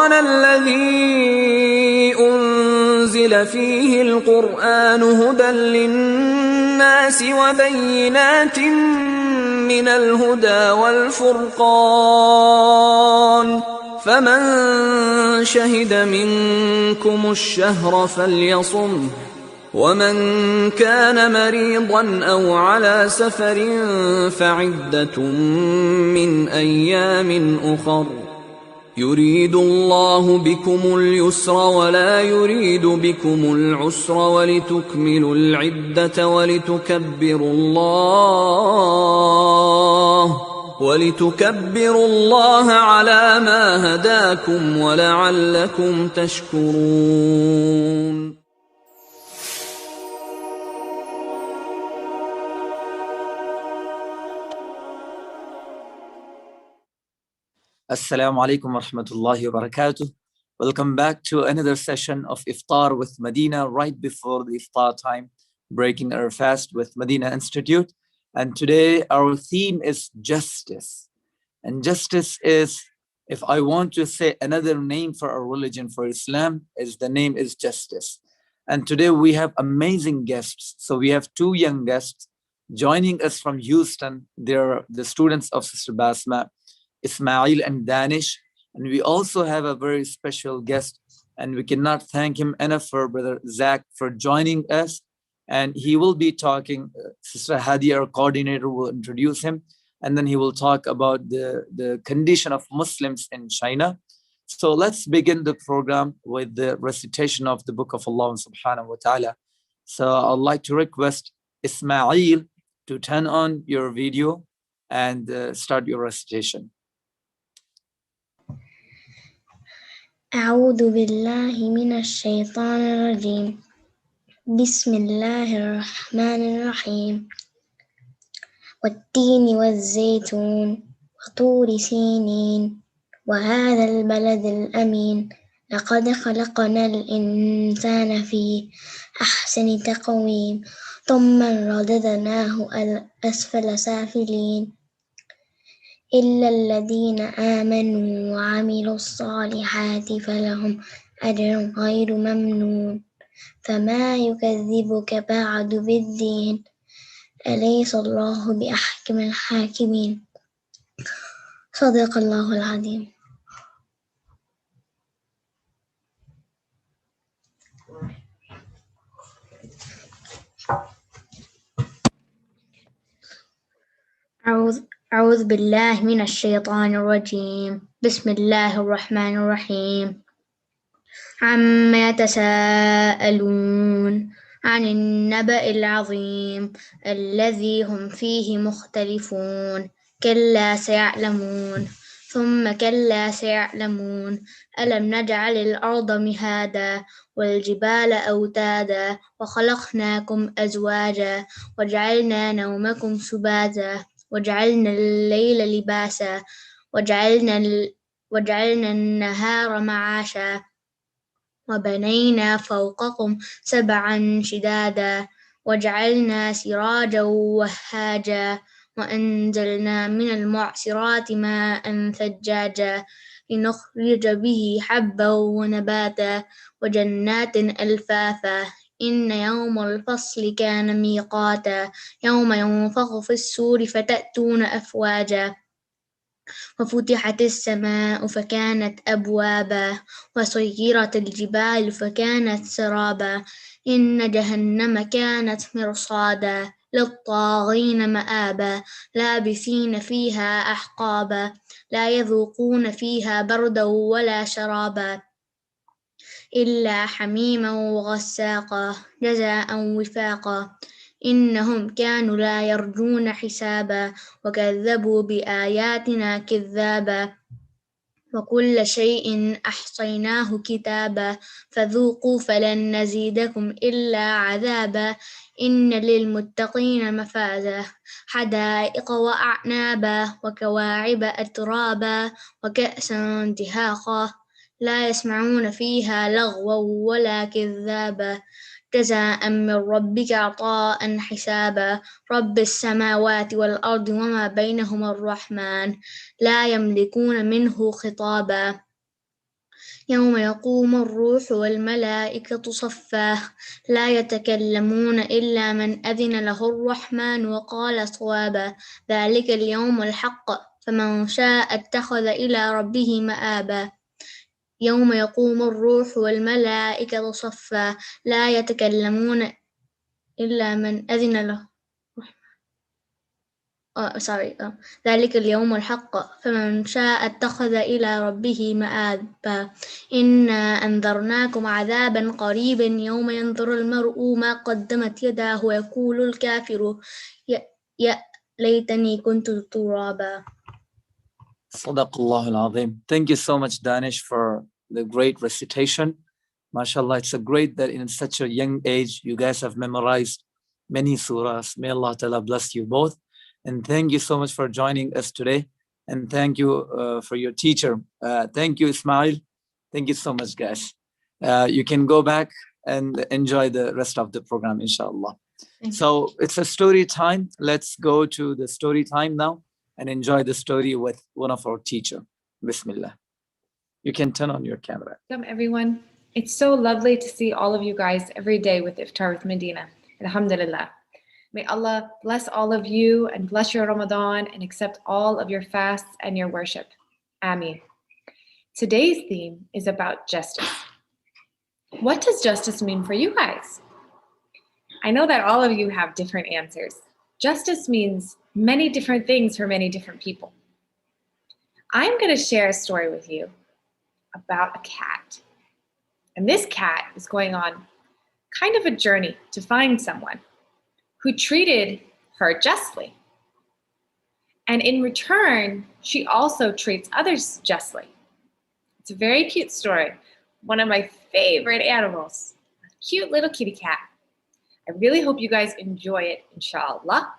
رمضان الذي أنزل فيه القرآن هدى للناس وبينات من الهدى والفرقان فمن شهد منكم الشهر فليصمه ومن كان مريضا أو على سفر فعدة من أيام أخر يريد الله بكم اليسر ولا يريد بكم العسر ولتكملوا العدة ولتكبروا الله على ما هداكم ولعلكم تشكرون. Assalamu alaikum wa rahmatullahi wa barakatuh. Welcome back to another session of Iftar with Madina, right before the Iftar time, breaking our fast with Madina Institute. And today our theme is justice. And justice is, if I want to say another name for our religion, for Islam, the name is justice. And today we have amazing guests. So we have two young guests joining us from Houston. They're the students of Sister Basma, Ismail and Danish. And we also have a very special guest, and we cannot thank him enough for Brother Zach for joining us. And he will be talking, Sister Hadi, our coordinator, will introduce him, and then he will talk about the condition of Muslims in China. So let's begin the program with the recitation of the Book of Allah subhanahu wa ta'ala. So I'd like to request Ismail to turn on your video and start your recitation. أعوذ بالله من الشيطان الرجيم. بسم الله الرحمن الرحيم. والتين والزيتون وطور سينين وهذا البلد الأمين لقد خلقنا الإنسان في أحسن تقويم ثم رددناه أسفل سافلين إلا الذين آمنوا وعملوا الصالحات فلهم أجر غير ممنون فما يكذبك بعد بالدين أليس الله بأحكم الحاكمين صدق الله العظيم. أعوذ بالله من الشيطان الرجيم. بسم الله الرحمن الرحيم. عما يتساءلون عن النبأ العظيم الذي هم فيه مختلفون كلا سيعلمون ثم كلا سيعلمون ألم نجعل الأرض مهادا والجبال أوتادا وخلقناكم أزواجا وجعلنا نومكم سباتا وجعلنا الليل لباسا وجعلنا النهار معاشا وبنينا فوقكم سبعا شدادا وجعلنا سراجا وهاجا وأنزلنا من المعصرات ماء ثجاجا لنخرج به حبا ونباتا وجنات ألفافا إن يوم الفصل كان ميقاتا يوم ينفخ في السور فتأتون أفواجا وفتحت السماء فكانت أبوابا وسيرت الجبال فكانت سرابا إن جهنم كانت مرصادا للطاغين مآبا لابثين فيها أحقابا لا يذوقون فيها بردا ولا شرابا إلا حميما وغساقا جزاء وفاقا إنهم كانوا لا يرجون حسابا وكذبوا بآياتنا كذابا وكل شيء أحصيناه كتابا فذوقوا فلن نزيدكم إلا عذابا إن للمتقين مفازا حدائق وأعنابا وكواعب أترابا وكأسا دهاقا لا يسمعون فيها لغوا ولا كذابا جزاء من ربك عطاء حسابا رب السماوات والأرض وما بينهما الرحمن لا يملكون منه خطابا يوم يقوم الروح والملائكة صفا لا يتكلمون إلا من أذن له الرحمن وقال صوابا ذلك اليوم الحق فمن شاء اتخذ إلى ربه مآبا يوم يقوم الروح والملائكة صفا لا يتكلمون إلا من أذن له ذلك اليوم الحق فمن شاء اتخذ إلى ربه مآبا إنا أنذرناكم عذابا قريبا يوم ينظر المرء ما قدمت يداه ويقول الكافر يا ليتني كنت ترابا. Sadaqallah al-Azim. Thank you so much, Danish, for the great recitation. MashaAllah, it's a great that in such a young age, you guys have memorized many surahs. May Allah Ta'ala bless you both. And thank you so much for joining us today. And thank you for your teacher. Thank you, Ismail. Thank you so much, guys. You can go back and enjoy the rest of the program, inshallah. So it's a story time. Let's go to the story time now and enjoy the story with one of our teacher. Bismillah. You can turn on your camera. Welcome, everyone. It's so lovely to see all of you guys every day with Iftar with Madina. Alhamdulillah. May Allah bless all of you and bless your Ramadan and accept all of your fasts and your worship. Ameen. Today's theme is about justice. What does justice mean for you guys? I know that all of you have different answers. Justice means many different things for many different people. I'm going to share a story with you about a cat. And this cat is going on kind of a journey to find someone who treated her justly. And in return, she also treats others justly. It's a very cute story. One of my favorite animals, a cute little kitty cat. I really hope you guys enjoy it, inshallah.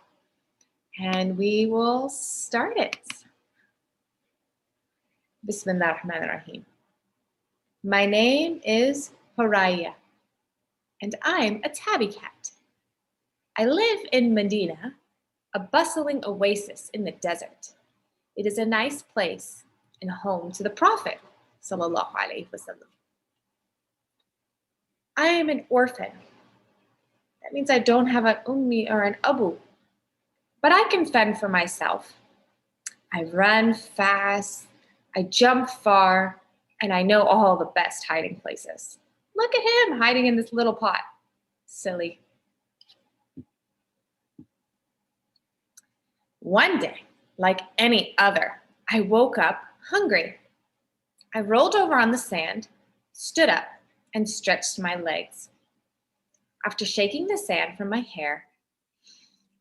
And we will start it. Bismillah ar-Rahman ar-Rahim. My name is Horaya, and I'm a tabby cat. I live in Madina, a bustling oasis in the desert. It is a nice place and home to the Prophet, sallallahu alaihi wasallam. I am an orphan. That means I don't have an ummi or an abu, but I can fend for myself. I run fast, I jump far, and I know all the best hiding places. Look at him hiding in this little pot. Silly. One day, like any other, I woke up hungry. I rolled over on the sand, stood up, and stretched my legs. After shaking the sand from my hair,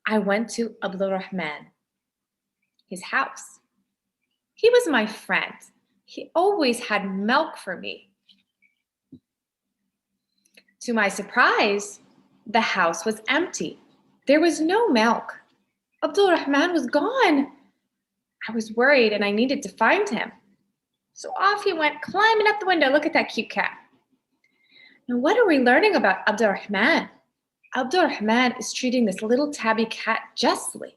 I went to Abdul Rahman, his house. He was my friend. He always had milk for me. To my surprise, the house was empty. There was no milk. Abdul Rahman was gone. I was worried and I needed to find him. So off he went, climbing up the window. Look at that cute cat. Now, what are we learning about Abdul Rahman? Abdul Rahman is treating this little tabby cat justly.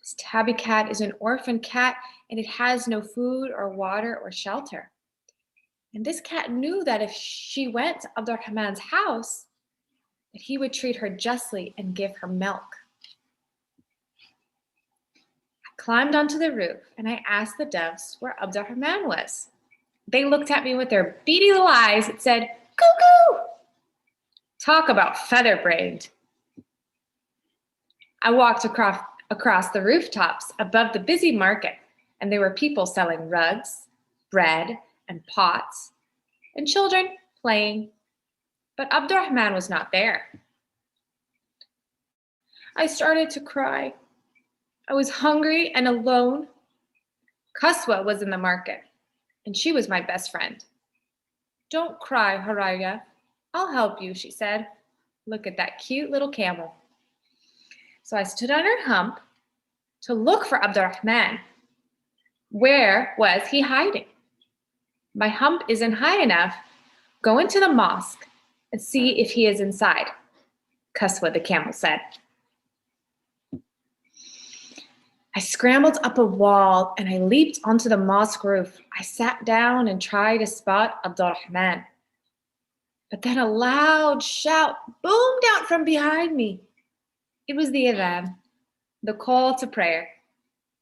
This tabby cat is an orphan cat and it has no food or water or shelter. And this cat knew that if she went to Abdul Rahman's house, that he would treat her justly and give her milk. I climbed onto the roof and I asked the doves where Abdul Rahman was. They looked at me with their beady little eyes and said, "Cuckoo!" Talk about feather-brained. I walked across the rooftops above the busy market, and there were people selling rugs, bread, and pots, and children playing. But Abdurrahman was not there. I started to cry. I was hungry and alone. Kaswa was in the market, and she was my best friend. "Don't cry, Haraya. I'll help you," she said. Look at that cute little camel. So I stood on her hump to look for Abdurrahman. Where was he hiding? My hump isn't high enough. Go into the mosque and see if he is inside, Kaswa the camel said. I scrambled up a wall and I leaped onto the mosque roof. I sat down and tried to spot Abdurrahman. But then a loud shout boomed out from behind me. It was the adhan, the call to prayer.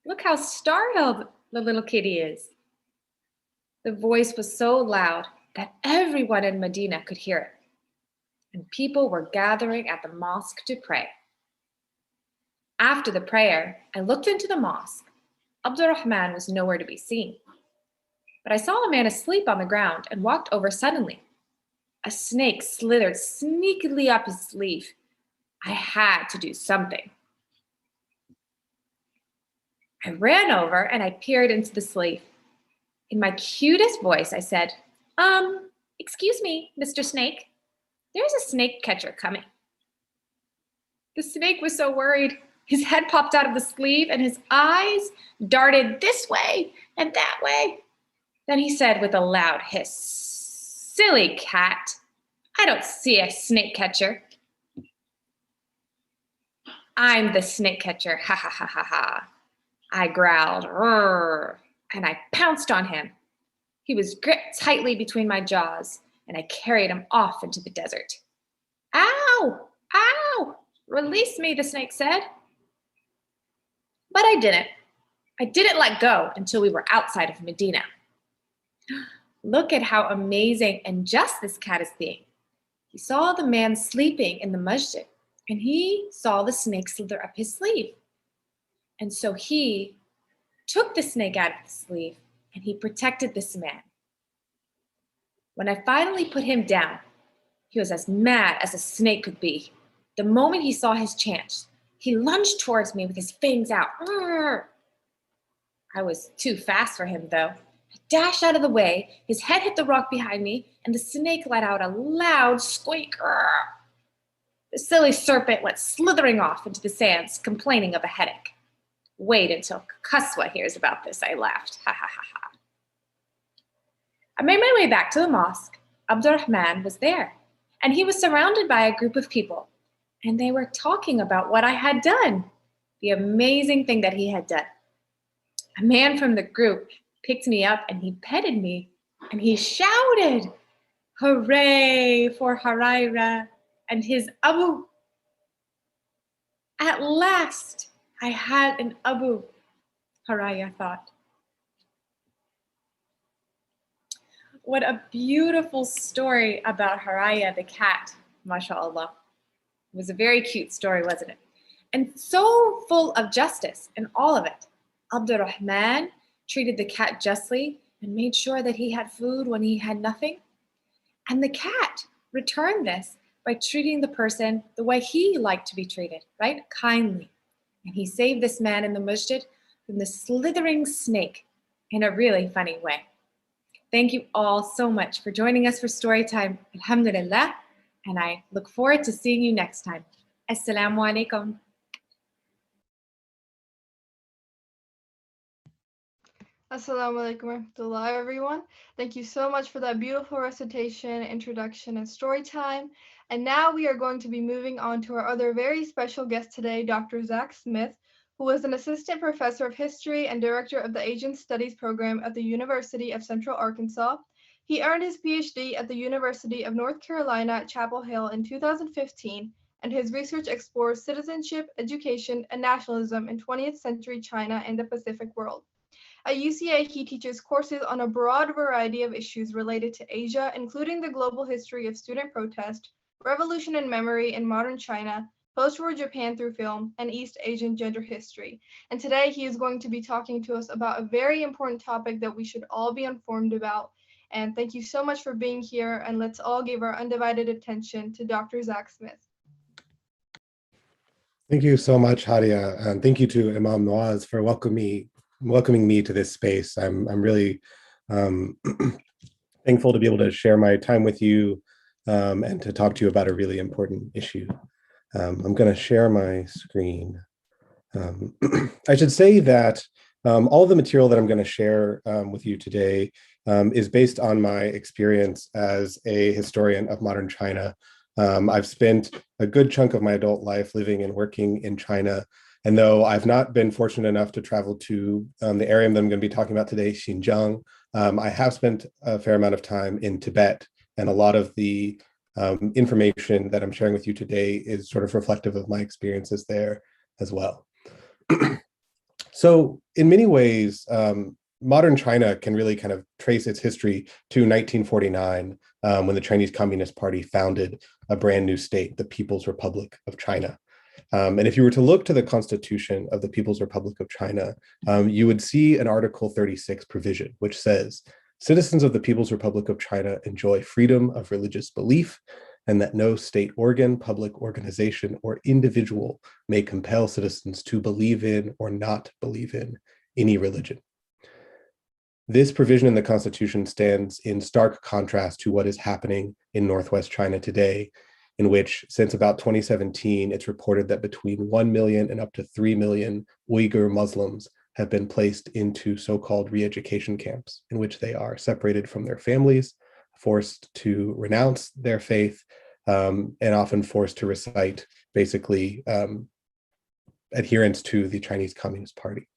Look how startled the little kitty is. The voice was so loud that everyone in Medina could hear it, and people were gathering at the mosque to pray. After the prayer, I looked into the mosque. Abdurrahman was nowhere to be seen. But I saw a man asleep on the ground and walked over suddenly. A snake slithered sneakily up his sleeve. I had to do something. I ran over and I peered into the sleeve. In my cutest voice, I said, excuse me, Mr. Snake. There's a snake catcher coming. The snake was so worried. His head popped out of the sleeve and his eyes darted this way and that way. Then he said with a loud hiss, "Silly cat, I don't see a snake catcher." "I'm the snake catcher, ha ha ha ha ha." I growled, "Rrr," and I pounced on him. He was gripped tightly between my jaws, and I carried him off into the desert. "Ow! Ow! Release me," the snake said. But I didn't. I didn't let go until we were outside of Medina. Look at how amazing and just this cat is being. He saw the man sleeping in the masjid, and he saw the snake slither up his sleeve. And so he took the snake out of the sleeve, and he protected this man. When I finally put him down, he was as mad as a snake could be. The moment he saw his chance, he lunged towards me with his fangs out. Arr! I was too fast for him, though. I dashed out of the way, his head hit the rock behind me, and the snake let out a loud squeak. Arr! The silly serpent went slithering off into the sands, complaining of a headache. "Wait until Kaswa hears about this," I laughed. Ha ha ha ha. I made my way back to the mosque. Abdurrahman was there, and he was surrounded by a group of people, and they were talking about what I had done, the amazing thing that he had done. A man from the group picked me up and he petted me, and he shouted, "Hooray for Huraira and his Abu." At last, I had an Abu, Huraira thought. What a beautiful story about Huraira the cat, mashallah. It was a very cute story, wasn't it? And so full of justice in all of it. Abdurrahman treated the cat justly and made sure that he had food when he had nothing. And the cat returned this by treating the person the way he liked to be treated, right? Kindly. And he saved this man in the masjid from the slithering snake in a really funny way. Thank you all so much for joining us for Storytime. Alhamdulillah. And I look forward to seeing you next time. Assalamu alaikum. Assalamu alaikum warahmatullahi, everyone. Thank you so much for that beautiful recitation, introduction, and story time. And now we are going to be moving on to our other very special guest today, Dr. Zach Smith, who is an assistant professor of history and director of the Asian Studies program at the University of Central Arkansas. He earned his PhD at the University of North Carolina at Chapel Hill in 2015, and his research explores citizenship, education, and nationalism in 20th century China and the Pacific world. At UCA, he teaches courses on a broad variety of issues related to Asia, including the global history of student protest, revolution and memory in modern China, post-war Japan through film, and East Asian gender history. And today he is going to be talking to us about a very important topic that we should all be informed about. And thank you so much for being here, and let's all give our undivided attention to Dr. Zach Smith. Thank you so much, Hadia, and thank you to Imam Nawaz for welcoming me to this space. I'm really thankful to be able to share my time with you and to talk to you about a really important issue. I'm going to share my screen. I should say that all the material that I'm going to share with you today is based on my experience as a historian of modern China. I've spent a good chunk of my adult life living and working in China, And though I've not been fortunate enough to travel to the area that I'm going to be talking about today, Xinjiang, I have spent a fair amount of time in Tibet, and a lot of the information that I'm sharing with you today is sort of reflective of my experiences there as well. So in many ways, modern China can really kind of trace its history to 1949, when the Chinese Communist Party founded a brand new state, the People's Republic of China. And if you were to look to the Constitution of the People's Republic of China, you would see an Article 36 provision, which says, citizens of the People's Republic of China enjoy freedom of religious belief, and that no state organ, public organization, or individual may compel citizens to believe in or not believe in any religion. This provision in the Constitution stands in stark contrast to what is happening in Northwest China today, in which since about 2017, it's reported that between 1 million and up to 3 million Uyghur Muslims have been placed into so-called re-education camps, in which they are separated from their families, forced to renounce their faith, and often forced to recite basically adherence to the Chinese Communist Party.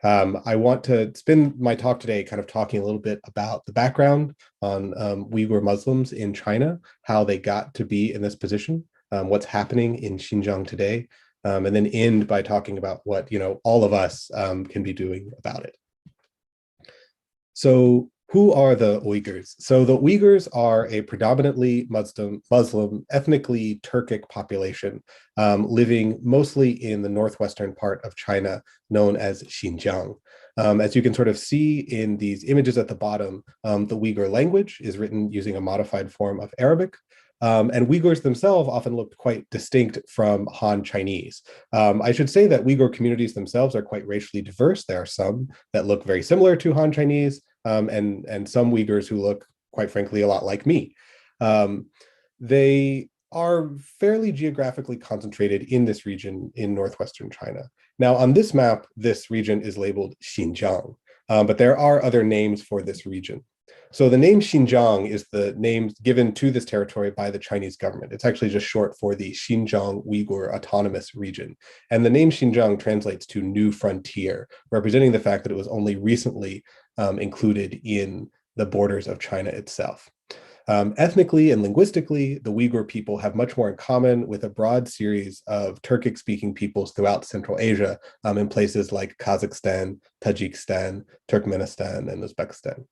I want to spend my talk today kind of talking a little bit about the background on Uyghur Muslims in China, how they got to be in this position, what's happening in Xinjiang today, and then end by talking about what all of us can be doing about it. So who are the Uyghurs? So the Uyghurs are a predominantly Muslim, ethnically Turkic population living mostly in the northwestern part of China, known as Xinjiang. As you can sort of see in these images at the bottom, the Uyghur language is written using a modified form of Arabic. And Uyghurs themselves often looked quite distinct from Han Chinese. I should say that Uyghur communities themselves are quite racially diverse. There are some that look very similar to Han Chinese, and some Uyghurs who look, quite frankly, a lot like me. They are fairly geographically concentrated in this region in northwestern China. Now, on this map, this region is labeled Xinjiang, but there are other names for this region. So the name Xinjiang is the name given to this territory by the Chinese government. It's actually just short for the Xinjiang Uyghur Autonomous Region. And the name Xinjiang translates to new frontier, representing the fact that it was only recently included in the borders of China itself. Ethnically and linguistically, the Uyghur people have much more in common with a broad series of Turkic-speaking peoples throughout Central Asia, in places like Kazakhstan, Tajikistan, Turkmenistan, and Uzbekistan.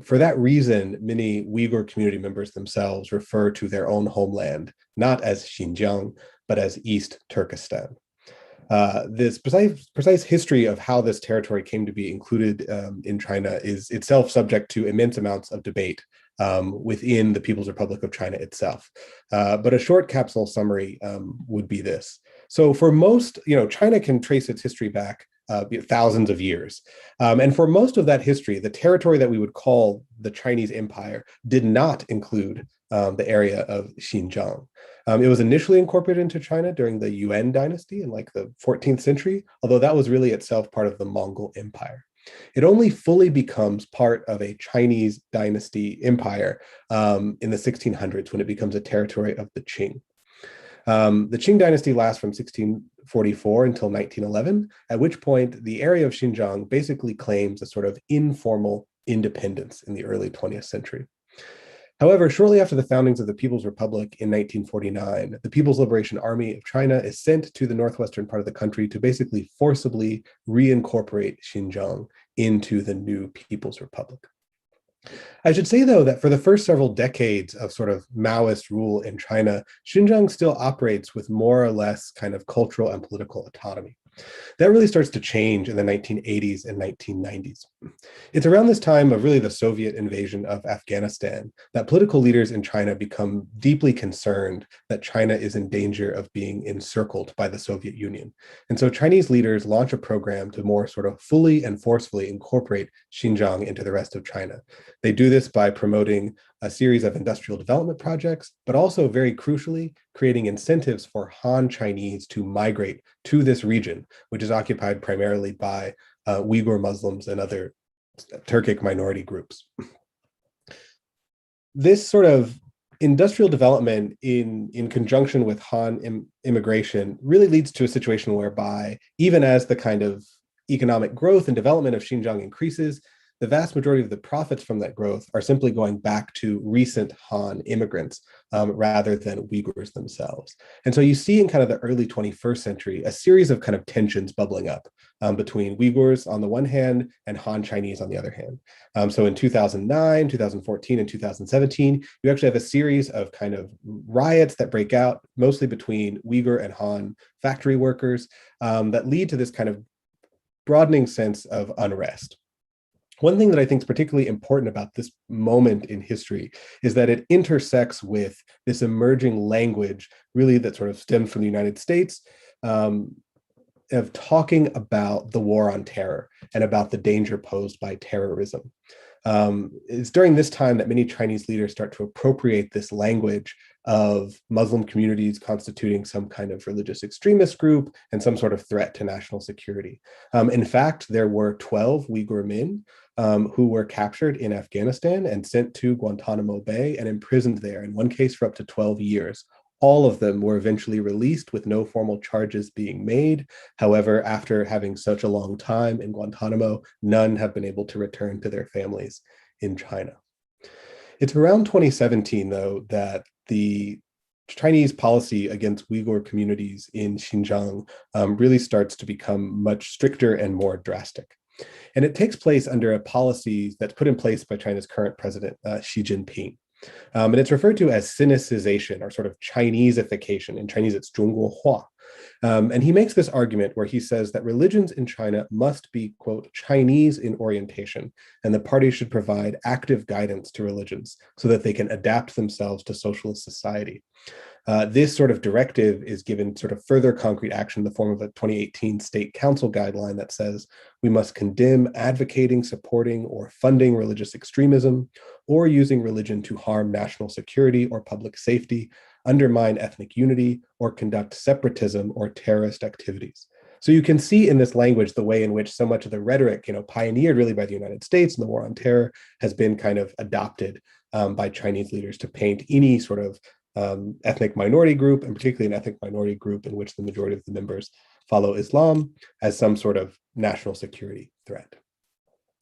For that reason, many Uyghur community members themselves refer to their own homeland not as Xinjiang, but as East Turkestan. This precise history of how this territory came to be included in China is itself subject to immense amounts of debate within the People's Republic of China itself. But a short capsule summary would be this. So for most, China can trace its history back thousands of years. And for most of that history, the territory that we would call the Chinese Empire did not include the area of Xinjiang. It was initially incorporated into China during the Yuan dynasty in like the 14th century, although that was really itself part of the Mongol Empire. It only fully becomes part of a Chinese dynasty empire in the 1600s when it becomes a territory of the Qing. The Qing dynasty lasts from 1644 until 1911, at which point the area of Xinjiang basically claims a sort of informal independence in the early 20th century. However, shortly after the foundings of the People's Republic in 1949, the People's Liberation Army of China is sent to the northwestern part of the country to basically forcibly reincorporate Xinjiang into the new People's Republic. I should say, though, that for the first several decades of sort of Maoist rule in China, Xinjiang still operates with more or less kind of cultural and political autonomy. That really starts to change in the 1980s and 1990s. It's around this time of really the Soviet invasion of Afghanistan that political leaders in China become deeply concerned that China is in danger of being encircled by the Soviet Union. And so Chinese leaders launch a program to more sort of fully and forcefully incorporate Xinjiang into the rest of China. They do this by promoting a series of industrial development projects, but also very crucially, creating incentives for Han Chinese to migrate to this region, which is occupied primarily by Uyghur Muslims and other Turkic minority groups. This sort of industrial development in conjunction with Han immigration really leads to a situation whereby even as the kind of economic growth and development of Xinjiang increases, the vast majority of the profits from that growth are simply going back to recent Han immigrants rather than Uyghurs themselves. And so you see in kind of the early 21st century, a series of kind of tensions bubbling up between Uyghurs on the one hand and Han Chinese on the other hand. So in 2009, 2014, and 2017, you actually have a series of kind of riots that break out, mostly between Uyghur and Han factory workers, that lead to this kind of broadening sense of unrest. One thing that I think is particularly important about this moment in history is that it intersects with this emerging language, really that sort of stems from the United States, of talking about the war on terror and about the danger posed by terrorism. It's during this time that many Chinese leaders start to appropriate this language of Muslim communities constituting some kind of religious extremist group and some sort of threat to national security. In fact, there were 12 Uyghur men who were captured in Afghanistan and sent to Guantanamo Bay and imprisoned there, in one case for up to 12 years. All of them were eventually released with no formal charges being made. However, after having such a long time in Guantanamo, none have been able to return to their families in China. It's around 2017, though, that the Chinese policy against Uyghur communities in Xinjiang really starts to become much stricter and more drastic. And it takes place under a policy that's put in place by China's current president, Xi Jinping. And it's referred to as Sinicization, or sort of Chineseification. In Chinese, it's 中国化. And he makes this argument where he says that religions in China must be, quote, Chinese in orientation, and the party should provide active guidance to religions so that they can adapt themselves to socialist society. This sort of directive is given sort of further concrete action in the form of a 2018 state council guideline that says we must condemn advocating, supporting, or funding religious extremism, or using religion to harm national security or public safety, undermine ethnic unity, or conduct separatism or terrorist activities. So you can see in this language the way in which so much of the rhetoric, pioneered really by the United States and the war on terror, has been kind of adopted by Chinese leaders to paint any sort of ethnic minority group, and particularly an ethnic minority group in which the majority of the members follow Islam, as some sort of national security threat.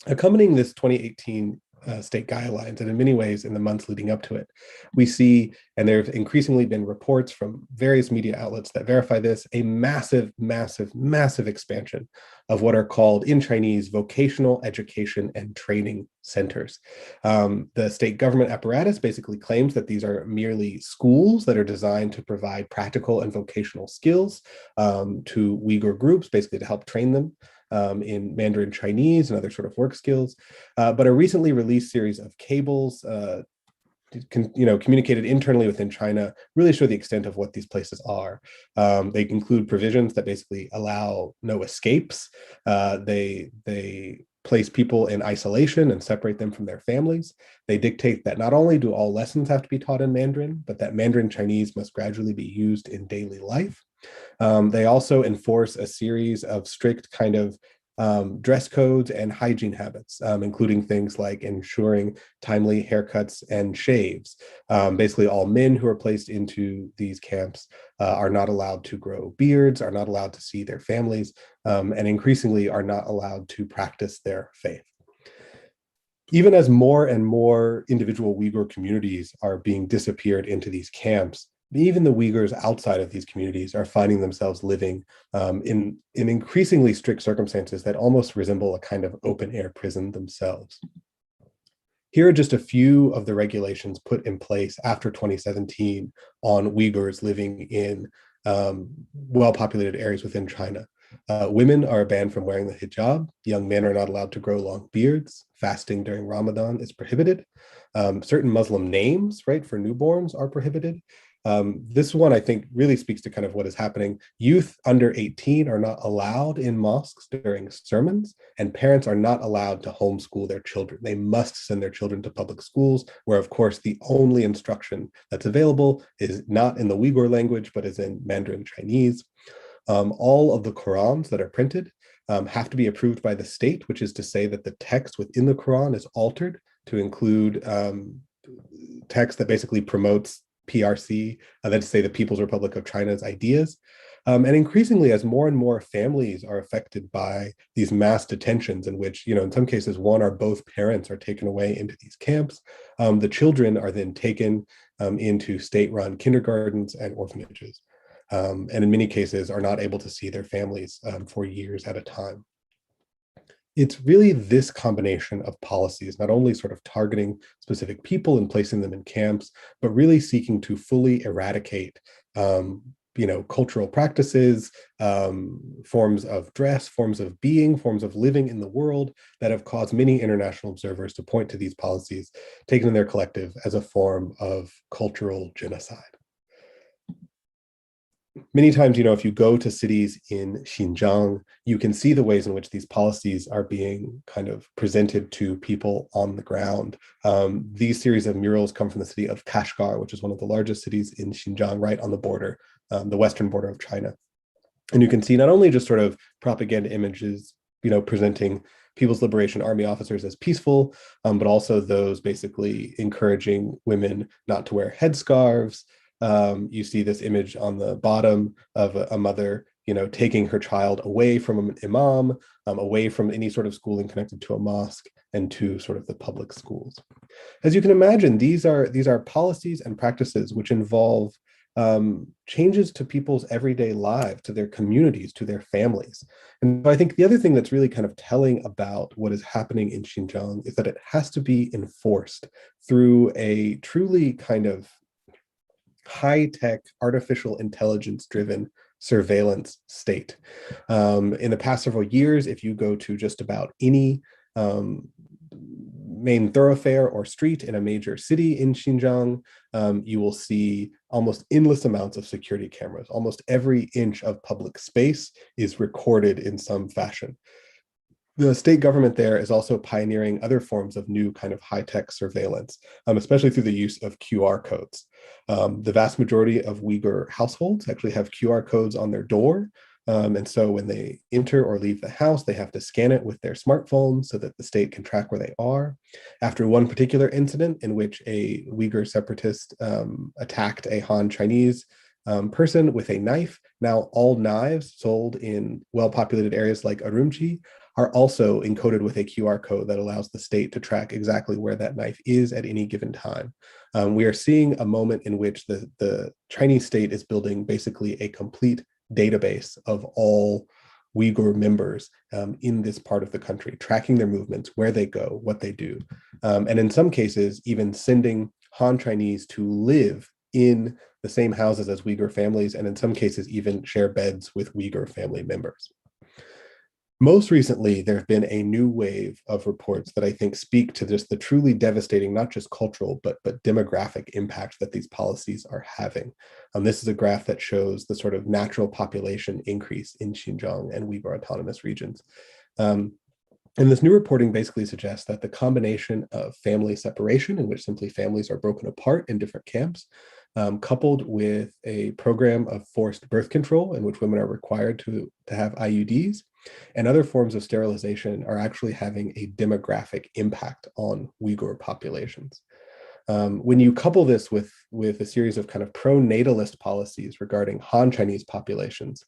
Accompanying this 2018 state guidelines, and in many ways in the months leading up to it, we see, and there have increasingly been reports from various media outlets that verify this, a massive, massive, massive expansion of what are called in Chinese vocational education and training centers. The state government apparatus basically claims that these are merely schools that are designed to provide practical and vocational skills to Uyghur groups, basically to help train them in Mandarin Chinese and other sort of work skills. But a recently released series of cables communicated internally within China really show the extent of what these places are. They include provisions that basically allow no escapes. They place people in isolation and separate them from their families. They dictate that not only do all lessons have to be taught in Mandarin, but that Mandarin Chinese must gradually be used in daily life. They also enforce a series of strict kind of dress codes and hygiene habits, including things like ensuring timely haircuts and shaves. Basically, all men who are placed into these camps are not allowed to grow beards, are not allowed to see their families, and increasingly are not allowed to practice their faith. Even as more and more individual Uyghur communities are being disappeared into these camps, even the Uyghurs outside of these communities are finding themselves living in increasingly strict circumstances that almost resemble a kind of open-air prison themselves. Here are just a few of the regulations put in place after 2017 on Uyghurs living in well-populated areas within China. Women are banned from wearing the hijab. Young men are not allowed to grow long beards. Fasting during Ramadan is prohibited. Certain Muslim names, right, for newborns are prohibited. This one, I think, really speaks to kind of what is happening. Youth under 18 are not allowed in mosques during sermons, and parents are not allowed to homeschool their children. They must send their children to public schools, where, of course, the only instruction that's available is not in the Uyghur language, but is in Mandarin Chinese. All of the Qurans that are printed have to be approved by the state, which is to say that the text within the Quran is altered to include text that basically promotes PRC, that's to say the People's Republic of China's ideas. And increasingly, as more and more families are affected by these mass detentions in which, in some cases, one or both parents are taken away into these camps, the children are then taken into state-run kindergartens and orphanages, and in many cases are not able to see their families for years at a time. It's really this combination of policies, not only sort of targeting specific people and placing them in camps, but really seeking to fully eradicate cultural practices, forms of dress, forms of being, forms of living in the world that have caused many international observers to point to these policies taken in their collective as a form of cultural genocide. Many times, if you go to cities in Xinjiang, you can see the ways in which these policies are being kind of presented to people on the ground. These series of murals come from the city of Kashgar, which is one of the largest cities in Xinjiang, right on the border, the western border of China. And you can see not only just sort of propaganda images, presenting People's Liberation Army officers as peaceful, but also those basically encouraging women not to wear headscarves. You see this image on the bottom of a mother, taking her child away from an imam, away from any sort of schooling connected to a mosque and to sort of the public schools. As you can imagine, these are policies and practices which involve changes to people's everyday lives, to their communities, to their families. And I think the other thing that's really kind of telling about what is happening in Xinjiang is that it has to be enforced through a truly kind of high-tech, artificial intelligence-driven surveillance state. In the past several years, if you go to just about any main thoroughfare or street in a major city in Xinjiang, you will see almost endless amounts of security cameras. Almost every inch of public space is recorded in some fashion. The state government there is also pioneering other forms of new kind of high-tech surveillance, especially through the use of QR codes. The vast majority of Uyghur households actually have QR codes on their door. And so when they enter or leave the house, they have to scan it with their smartphone so that the state can track where they are. After one particular incident in which a Uyghur separatist attacked a Han Chinese person with a knife, now all knives sold in well-populated areas like Urumqi are also encoded with a QR code that allows the state to track exactly where that knife is at any given time. We are seeing a moment in which the Chinese state is building basically a complete database of all Uyghur members in this part of the country, tracking their movements, where they go, what they do, and in some cases, even sending Han Chinese to live in the same houses as Uyghur families, and in some cases, even share beds with Uyghur family members. Most recently, there have been a new wave of reports that I think speak to just the truly devastating, not just cultural, but demographic impact that these policies are having. This is a graph that shows the sort of natural population increase in Xinjiang and Uyghur autonomous regions. And this new reporting basically suggests that the combination of family separation, in which simply families are broken apart in different camps, coupled with a program of forced birth control in which women are required to have IUDs, and other forms of sterilization are actually having a demographic impact on Uyghur populations. When you couple this with a series of kind of pro-natalist policies regarding Han Chinese populations,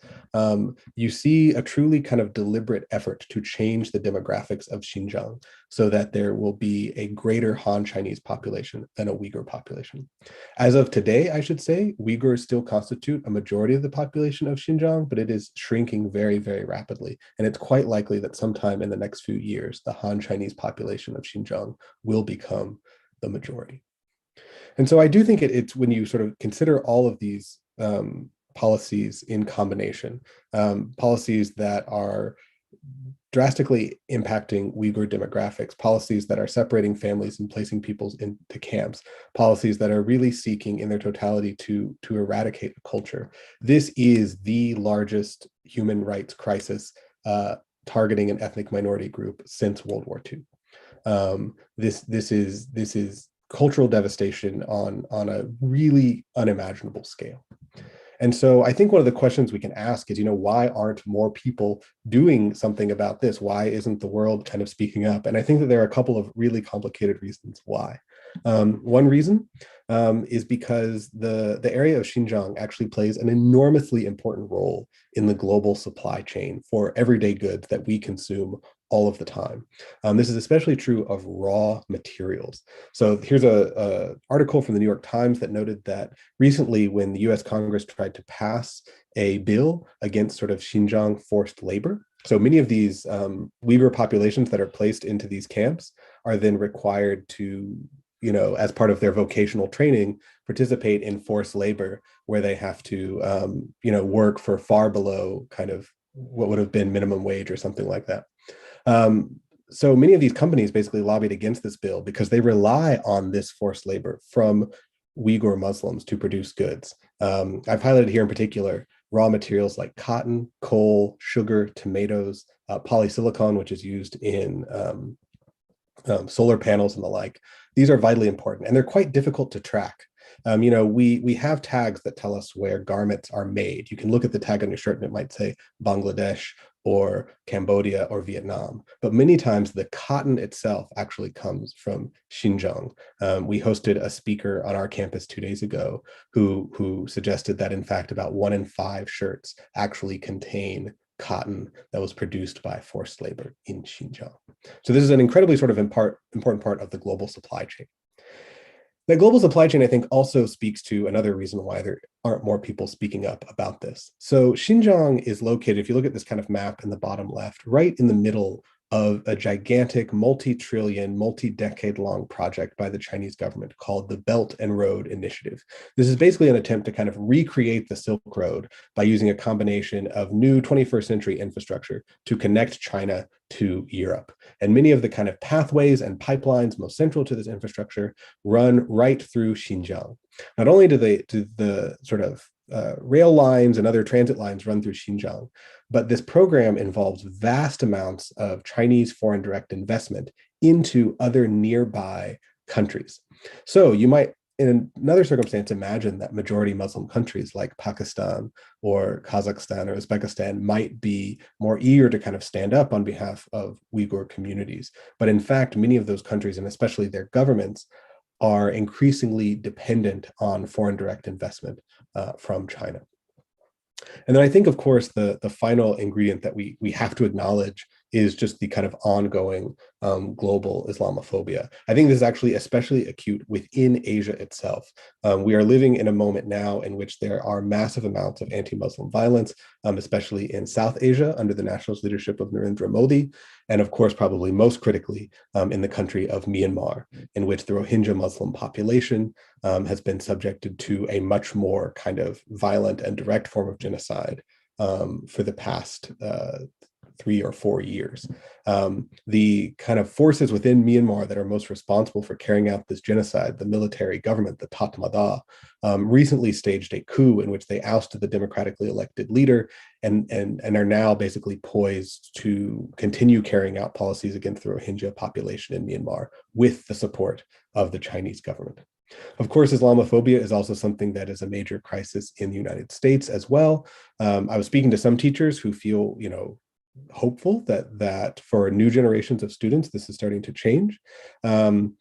you see a truly kind of deliberate effort to change the demographics of Xinjiang so that there will be a greater Han Chinese population than a Uyghur population. As of today, I should say, Uyghurs still constitute a majority of the population of Xinjiang, but it is shrinking very, very rapidly. And it's quite likely that sometime in the next few years, the Han Chinese population of Xinjiang will become the majority. And so I do think it's when you sort of consider all of these policies in combination, policies that are drastically impacting Uyghur demographics, policies that are separating families and placing people into camps, policies that are really seeking in their totality to eradicate the culture. This is the largest human rights crisis targeting an ethnic minority group since World War II. This is cultural devastation on a really unimaginable scale. And so I think one of the questions we can ask is, why aren't more people doing something about this? Why isn't the world kind of speaking up? And I think that there are a couple of really complicated reasons why. One reason is because the area of Xinjiang actually plays an enormously important role in the global supply chain for everyday goods that we consume all of the time. This is especially true of raw materials. So here's a article from the New York Times that noted that recently when the US Congress tried to pass a bill against sort of Xinjiang forced labor, so many of these Uyghur populations that are placed into these camps are then required to, as part of their vocational training, participate in forced labor where they have to, work for far below kind of what would have been minimum wage or something like that. So many of these companies basically lobbied against this bill because they rely on this forced labor from Uyghur Muslims to produce goods. I've highlighted here in particular raw materials like cotton, coal, sugar, tomatoes, polysilicon, which is used in solar panels and the like. These are vitally important, and they're quite difficult to track. We have tags that tell us where garments are made. You can look at the tag on your shirt and it might say Bangladesh or Cambodia or Vietnam. But many times the cotton itself actually comes from Xinjiang. We hosted a speaker on our campus 2 days ago who suggested that in fact about 1 in 5 shirts actually contain cotton that was produced by forced labor in Xinjiang. So this is an incredibly sort of important part of the global supply chain. The global supply chain, I think, also speaks to another reason why there aren't more people speaking up about this. So Xinjiang is located, if you look at this kind of map in the bottom left, right in the middle of a gigantic multi-trillion, multi-decade-long project by the Chinese government called the Belt and Road Initiative. This is basically an attempt to kind of recreate the Silk Road by using a combination of new 21st century infrastructure to connect China to Europe. And many of the kind of pathways and pipelines most central to this infrastructure run right through Xinjiang. Not only do the sort of rail lines and other transit lines run through Xinjiang, but this program involves vast amounts of Chinese foreign direct investment into other nearby countries. So you might, in another circumstance, imagine that majority Muslim countries like Pakistan or Kazakhstan or Uzbekistan might be more eager to kind of stand up on behalf of Uyghur communities. But in fact, many of those countries, and especially their governments, are increasingly dependent on foreign direct investment from China. And then I think, of course, the final ingredient that we have to acknowledge is just the kind of ongoing global Islamophobia. I think this is actually especially acute within Asia itself. We are living in a moment now in which there are massive amounts of anti-Muslim violence, especially in South Asia under the nationalist leadership of Narendra Modi, and of course, probably most critically in the country of Myanmar, in which the Rohingya Muslim population has been subjected to a much more kind of violent and direct form of genocide for the past 3 or 4 years. The kind of forces within Myanmar that are most responsible for carrying out this genocide, the military government, the Tatmadaw, recently staged a coup in which they ousted the democratically elected leader and are now basically poised to continue carrying out policies against the Rohingya population in Myanmar with the support of the Chinese government. Of course, Islamophobia is also something that is a major crisis in the United States as well. I was speaking to some teachers who feel, hopeful that for new generations of students, this is starting to change. And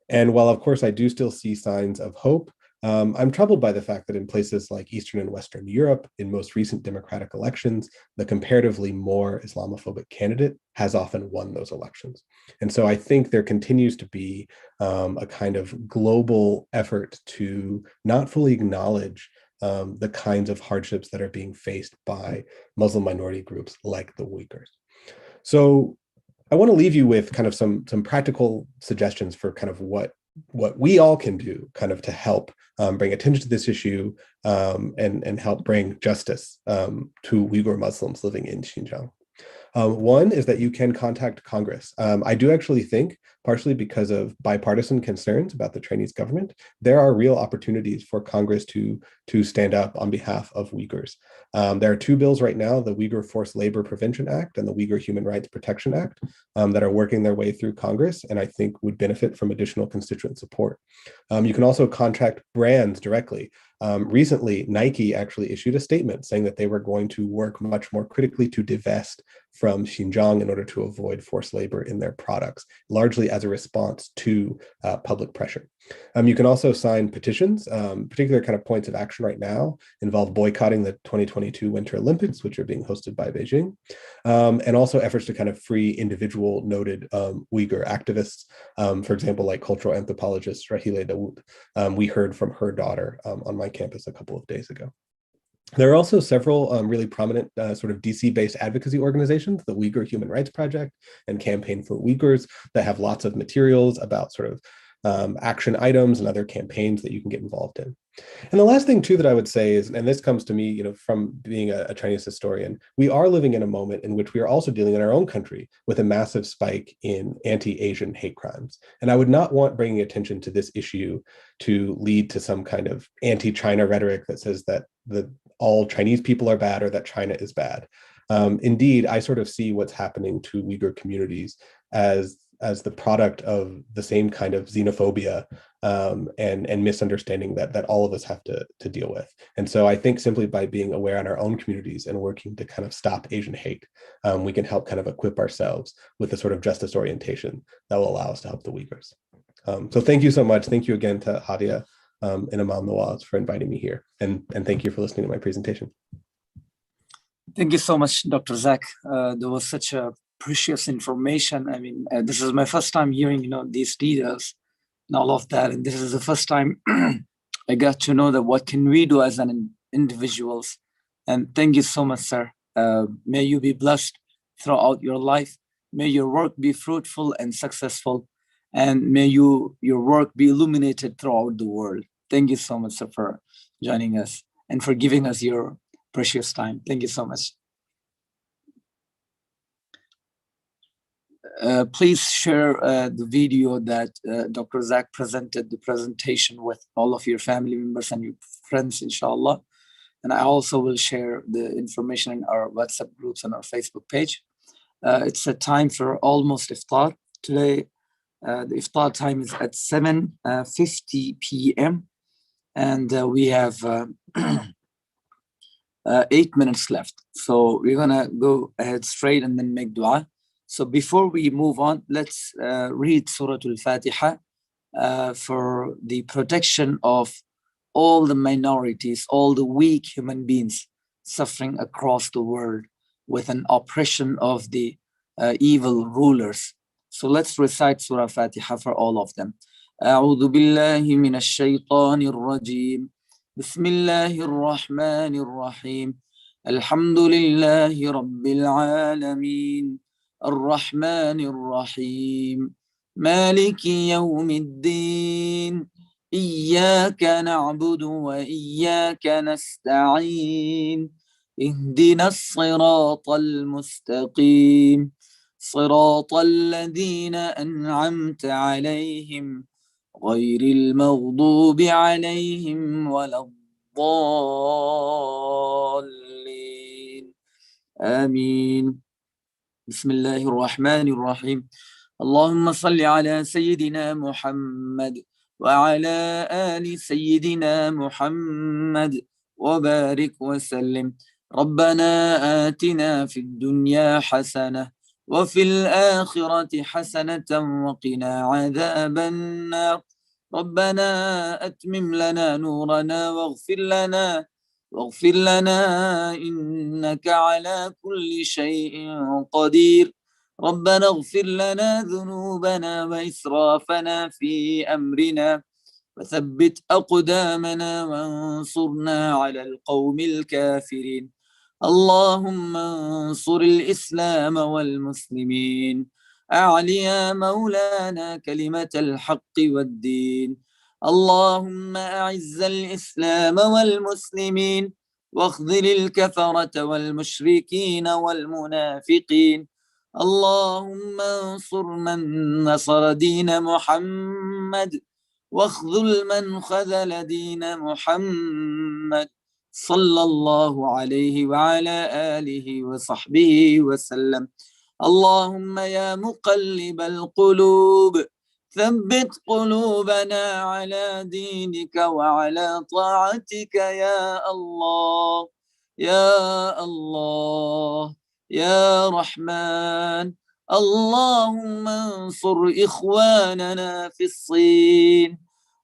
while, of course, I do still see signs of hope, I'm troubled by the fact that in places like Eastern and Western Europe, in most recent democratic elections, the comparatively more Islamophobic candidate has often won those elections. And so I think there continues to be a kind of global effort to not fully acknowledge the kinds of hardships that are being faced by Muslim minority groups like the Uyghurs. So I want to leave you with kind of some practical suggestions for kind of what we all can do kind of to help bring attention to this issue and help bring justice to Uyghur Muslims living in Xinjiang. One is that you can contact Congress. I do actually think, partially because of bipartisan concerns about the Chinese government, there are real opportunities for Congress to stand up on behalf of Uyghurs. There are 2 bills right now, the Uyghur Forced Labor Prevention Act and the Uyghur Human Rights Protection Act, that are working their way through Congress and I think would benefit from additional constituent support. You can also contact brands directly. Recently, Nike actually issued a statement saying that they were going to work much more critically to divest from Xinjiang in order to avoid forced labor in their products, largely as a response to public pressure. You can also sign petitions. Particular kind of points of action right now involve boycotting the 2022 Winter Olympics, which are being hosted by Beijing, and also efforts to kind of free individual noted Uyghur activists, for example, like cultural anthropologist Rahile Dawood. We heard from her daughter on my campus a couple of days ago. There are also several really prominent sort of DC-based advocacy organizations, the Uyghur Human Rights Project and Campaign for Uyghurs, that have lots of materials about sort of action items and other campaigns that you can get involved in. And the last thing too that I would say is, and this comes to me, from being a Chinese historian, we are living in a moment in which we are also dealing in our own country with a massive spike in anti-Asian hate crimes. And I would not want bringing attention to this issue to lead to some kind of anti-China rhetoric that says that all Chinese people are bad or that China is bad. Indeed, I sort of see what's happening to Uyghur communities as the product of the same kind of xenophobia and misunderstanding that all of us have to deal with. And so I think simply by being aware in our own communities and working to kind of stop Asian hate, we can help kind of equip ourselves with the sort of justice orientation that will allow us to help the Uyghurs. So thank you so much. Thank you again to Hadia and Imam Nawaz for inviting me here. And thank you for listening to my presentation. Thank you so much, Dr. Zach. There was such a precious information. I mean, this is my first time hearing, these details and all of that. And this is the first time I got to know that what can we do as an individuals. And thank you so much, sir. May you be blessed throughout your life. May your work be fruitful and successful. And may your work be illuminated throughout the world. Thank you so much, sir, for joining us and for giving us your precious time. Thank you so much. Please share the video that Dr. Zach presented the presentation with all of your family members and your friends, inshallah. And I also will share the information in our WhatsApp groups and our Facebook page. It's a time for almost Iftar. Today, the Iftar time is at 7:50 p.m. And we have 8 minutes left. So we're gonna go ahead straight and then make dua. So before we move on, let's read Surah Al-Fatiha for the protection of all the minorities, all the weak human beings suffering across the world with an oppression of the evil rulers. So let's recite Surah Al-Fatiha for all of them. أعوذ بالله من الشيطان الرجيم بسم الله الرحمن الرحيم الحمد لله رب العالمين الرحمن الرحيم مالك يوم الدين إياك نعبد وإياك نستعين اهدنا الصراط المستقيم صراط الذين أنعمت عليهم غير المغضوب عليهم ولا الضالين آمين. بسم الله الرحمن الرحيم اللهم صل على سيدنا محمد وعلى آل سيدنا محمد وبارك وسلم ربنا آتنا في الدنيا حسنة وفي الآخرة حسنة وقنا عذاب النار ربنا أتمم لنا نورنا واغفر لنا إنك على كل شيء قدير ربنا اغفر لنا ذنوبنا وإسرافنا في أمرنا وثبت أقدامنا وانصرنا على القوم الكافرين اللهم انصر الإسلام والمسلمين أعلي يا مولانا كلمة الحق والدين اللهم أعز الإسلام والمسلمين واخذل الكفرة والمشركين والمنافقين اللهم انصر من نصر دين محمد واخذل من خذل دين محمد صلى الله عليه وعلى آله وصحبه وسلم اللهم يا مقلب القلوب ثبت قلوبنا على دينك وعلى طاعتك يا الله يا الله يا رحمن. اللهم انصر إخواننا في الصين.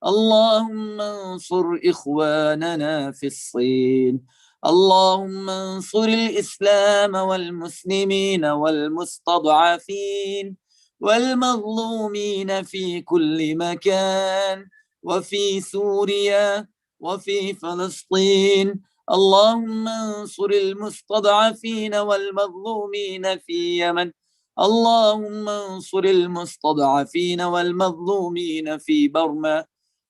اللهم انصر إخواننا في الصين. اللهم انصر الإسلام والمسلمين والمستضعفين والمظلومين في كل مكان، وفي سوريا وفي فلسطين. اللهم انصر المستضعفين والمظلومين في يمن. اللهم انصر المستضعفين والمظلومين في برما.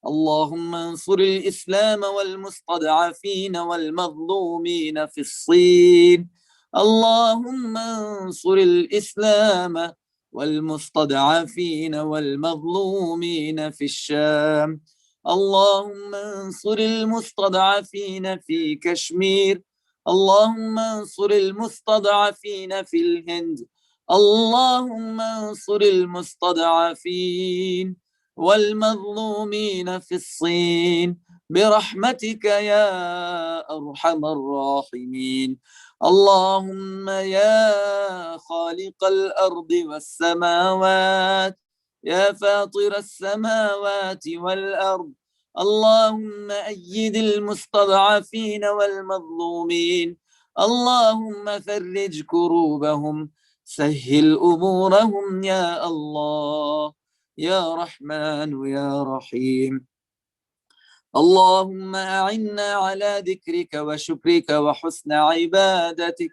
اللهم انصر الإسلام والمستضعفين والمظلومين في الصين. اللهم انصر الإسلام والمستضعفين والمظلومين في الشام. اللهم انصر المستضعفين في كشمير. اللهم انصر المستضعفين في الهند. اللهم انصر المستضعفين والمظلومين في الصين برحمتك يا أرحم الراحمين. اللهم يا خالق الأرض والسماوات، يا فاطر السماوات والأرض، اللهم أيد المستضعفين والمظلومين. اللهم فرج كروبهم، سهل أمورهم يا الله يا رحمن يا رحيم. اللهم أعنا على ذكرك وشكرك وحسن عبادتك.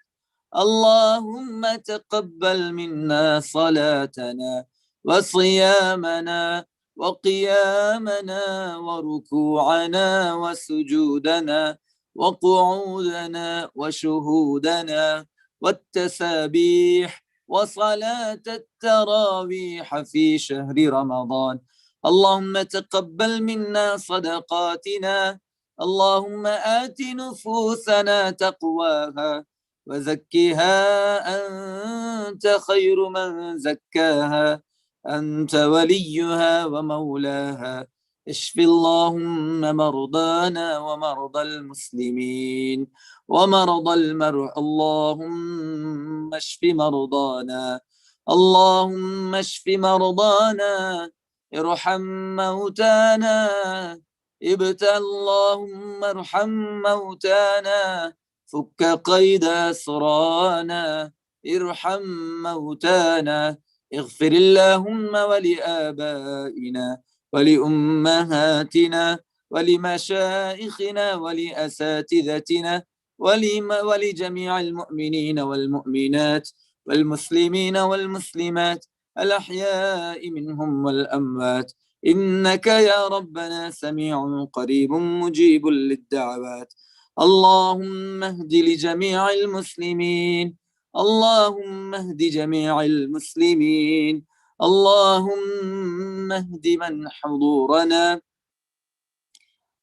اللهم تقبل منا صلاتنا وصيامنا وقيامنا وركوعنا وسجودنا وقعودنا وشهودنا والتسابيح وصلاة التراويح في شهر رمضان. اللهم تقبل منا صدقاتنا. اللهم آت نفوسنا تقواها وزكها أنت خير من زكاها، أنت وليها ومولاها. اشف اللهم مرضانا ومرضى المسلمين ومرضى اللهم اشف مرضانا. اللهم اشف مرضانا، ارحم موتانا، اللهم ارحم موتانا، فك قيد أسرانا، ارحم موتانا. اغفر اللهم ولآبائنا ولأمهاتنا ولمشائخنا ولأساتذتنا ولجميع المؤمنين والمؤمنات والمسلمين والمسلمات الأحياء منهم والأموات، إنك يا ربنا سميع قريب مجيب للدعوات. اللهم اهد لجميع المسلمين. اللهم اهد جميع المسلمين. اللهم اهد من حضورنا.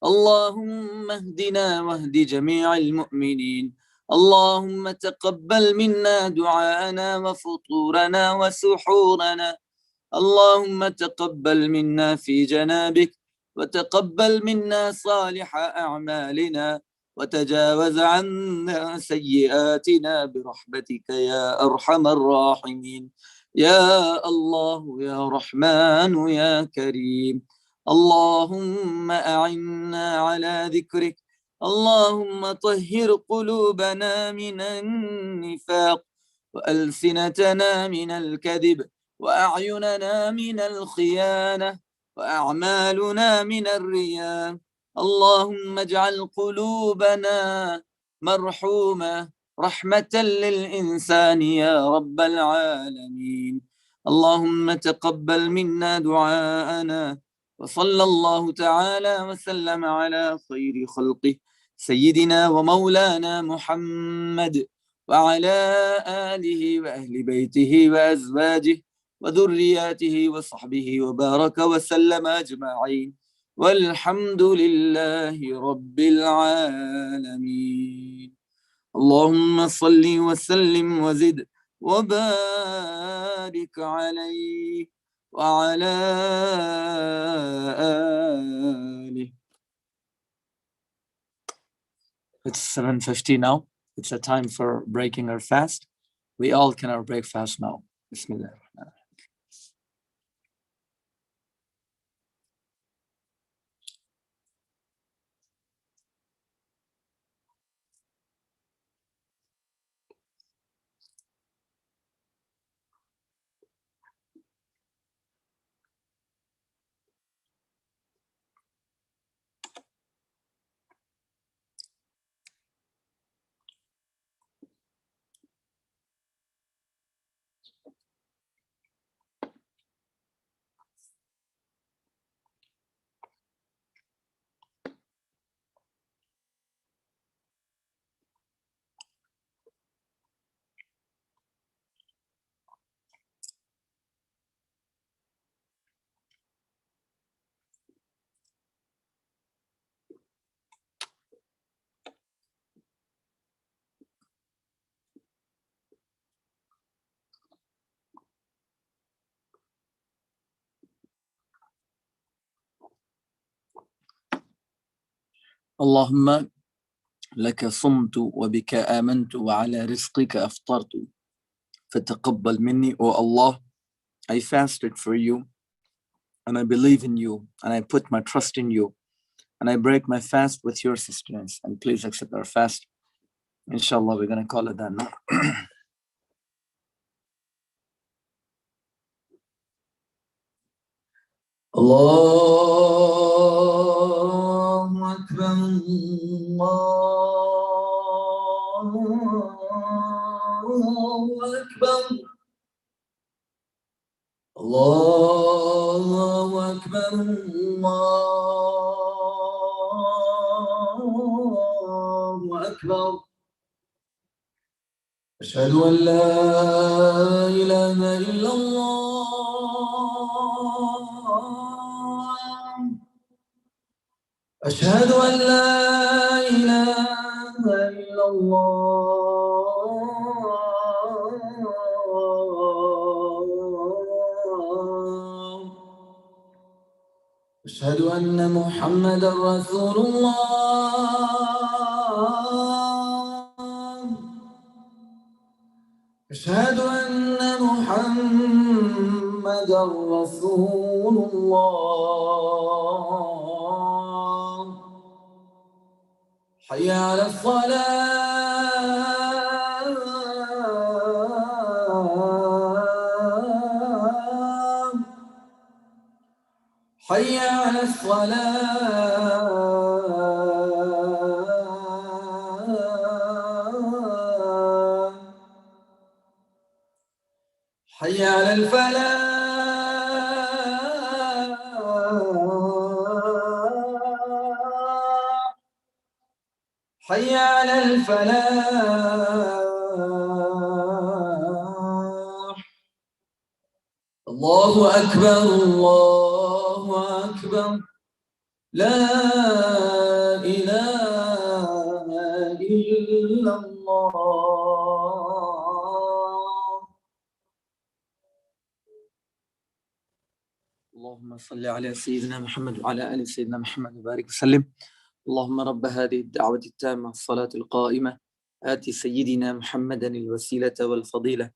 اللهم اهدنا واهد جميع المؤمنين. اللهم تقبل منا دعاءنا وفطورنا وسحورنا. اللهم تقبل منا في جنابك، وتقبل منا صالح أعمالنا، وتجاوز عنا سيئاتنا برحمتك يا أرحم الراحمين. يا الله يا رحمن يا كريم. اللهم أعنا على ذكرك. اللهم طهر قلوبنا من النفاق، وألسنتنا من الكذب، وأعيننا من الخيانة، وأعمالنا من الرياء. اللهم اجعل قلوبنا مرحومة رحمة للإنسان يا رب العالمين. اللهم تقبل منا دعاءنا. وصلى الله تعالى وسلم على خير خلقه سيدنا ومولانا محمد وعلى آله وأهل بيته وأزواجه وذرياته وصحبه وبارك وسلم أجمعين، والحمد لله رب العالمين. اللهم صل وسلم وزد وبارك عليه وعلى آله. It's 7:50 now. It's a time for breaking our fast. We all can our breakfast now. Bismillah. اللهم لك صمت وبك آمنت وعلى رزقك أفطرت فتقبل مني. O Allah, I fasted for you and I believe in you and I put my trust in you and I break my fast with your sustenance, and please accept our fast. Inshallah, we're going to call it that now. Allahu Akbar, Allahu Akbar, Allahu Akbar, Allahu Akbar. أشهد أن لا إله إلا الله. أشهد أن لا إله إلا الله. أشهد أن محمدا رسول الله. أشهد أن محمدا رسول الله. حي على الصلاة. حي على الصلاة. حي على الفلاح. حي على الفلاح. الله أكبر، الله أكبر، لا إله إلا الله. اللهم صل على سيدنا محمد وعلى آل سيدنا محمد وبارك وسلم. اللهم رب هذه الدعوة التامة الصلاة القائمة آت سيدنا محمدا الوسيلة والفضيلة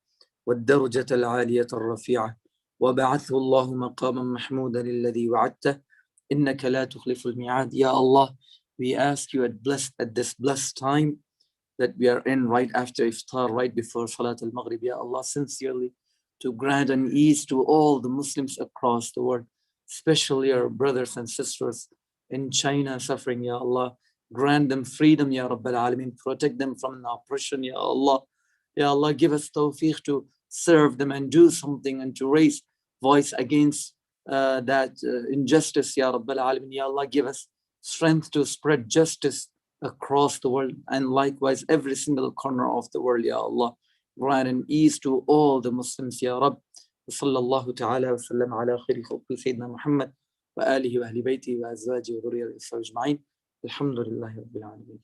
والدرجة العالية الرفيعة وبعثه الله مقاما محمودا الذي وعدته إنك لا تخلف الميعاد. Ya Allah, we ask you at this blessed time that we are in right after Iftar, right before Salat al-Maghrib, Ya Allah, sincerely to grant an ease to all the Muslims across the world, especially our brothers and sisters in China suffering, Ya Allah. Grant them freedom, Ya Rabbal Alameen. Protect them from oppression, Ya Allah. Ya Allah, give us tawfiq to serve them and do something and to raise voice against that injustice, Ya Rabbal Alameen. Ya Allah, give us strength to spread justice across the world and likewise every single corner of the world, Ya Allah. Grant an ease to all the Muslims, Ya Rabb. Sallallahu ta'ala wa sallam ala khayri khalqi Sayyidina Muhammad wa alihi wa ahli bayti wa azwaji wa dhurriyyati ajma'in. Alhamdulillahi Rabbil Alameen.